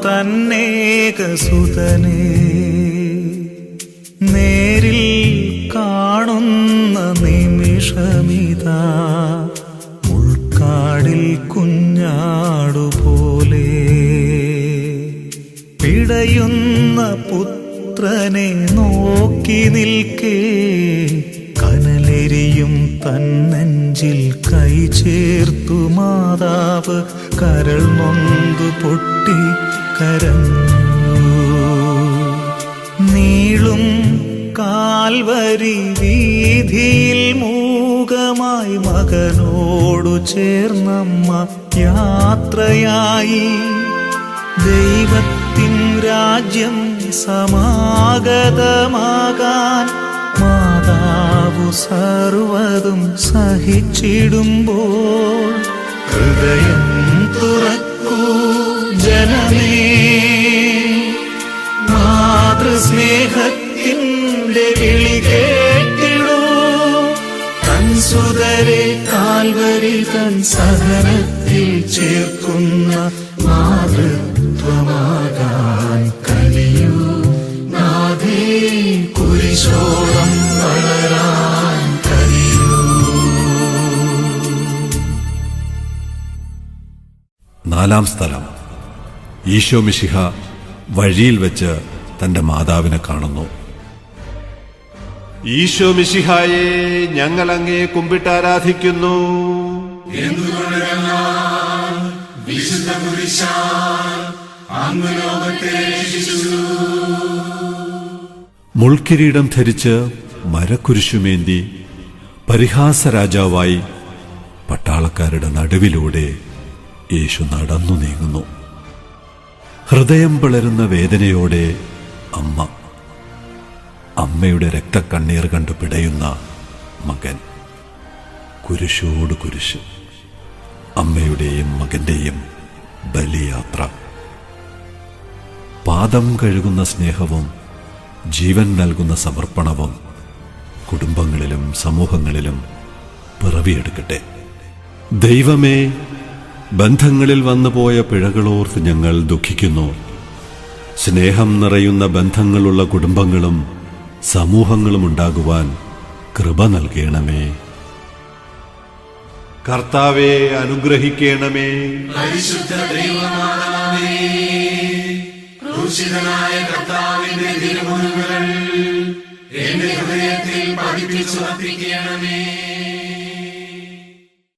തന്നേകസുതനെ നേരിൽ കാണുന്ന നിമിഷമിതാ മുൾക്കാടിൽ കുഞ്ഞാടുപോലെ പിടയുന്ന പുത്രനെ നോക്കി നിൽക്കേ കനലെരിയും തന്നെഞ്ചിൽ കൈ ചേർത്തു മാതാവ് കരൾ നൊന്തു പൊട്ടി കരഞ്ഞു. നീളും കാൽവരി വീതിയിൽ മൂകമായി മകനോടു ചേർന്നമ്മ യാത്രയായി. ദൈവത്തിൻ രാജ്യം സമാഗതമാകാൻ മാതാവു സർവ്വതും സഹിച്ചിടുമ്പോൾ ഹൃദയം തുറക്കൂ ജനമേ, മാതൃസ്നേഹത്തിൻ്റെ വിളി കേട്ടിടൂ. തൻ സുതരെ കാൽവരി തൻ സഹനത്തിൽ ചേർക്കുന്ന മാതൃത്വമാകാൻ കഴിയൂ. നാഥേ കുരിശോളം വളരാൻ കഴിയൂ. നാലാം സ്ഥലം. ഈശോ മിശിഹ വഴിയിൽ വെച്ച് തന്റെ മാതാവിനെ കാണുന്നു. ഈശോ മിശിഹായെ, ഞങ്ങൾ അങ്ങയെ കുമ്പിട്ടാരാധിക്കുന്നു. മുൾക്കിരീടം ധരിച്ച് മരക്കുരിശുമേന്തി പരിഹാസരാജാവായി പട്ടാളക്കാരുടെ നടുവിലൂടെ യേശു നടന്നു നീങ്ങുന്നു. ഹൃദയം പിളരുന്ന വേദനയോടെ അമ്മയുടെ രക്തക്കണ്ണീർ കണ്ടു പിടയുന്ന മകൻ. കുരിശോട് കുരിശ്, അമ്മയുടെയും മകന്റെയും ബലിയാത്ര. പാദം കഴുകുന്ന സ്നേഹവും ജീവൻ നൽകുന്ന സമർപ്പണവും കുടുംബങ്ങളിലും സമൂഹങ്ങളിലും പിറവിയെടുക്കട്ടെ. ദൈവമേ, ബന്ധങ്ങളിൽ വന്നുപോയ പിഴകളോർത്ത് ഞങ്ങൾ ദുഃഖിക്കുന്നു. സ്നേഹം നിറയുന്ന ബന്ധങ്ങളുള്ള കുടുംബങ്ങളും സമൂഹങ്ങളും ഉണ്ടാകുവാൻ കൃപ നൽകണമേ. കർത്താവെ, അനുഗ്രഹിക്കണമേ. പരിശുദ്ധ ദൈവമാതാവേ, ക്രൂശിതനായ കർത്താവിന്റെ തിരുമുറിവുകൾ എന്റെ ഹൃദയത്തിൽ പതിപ്പിച്ചുറപ്പിക്കണമേ.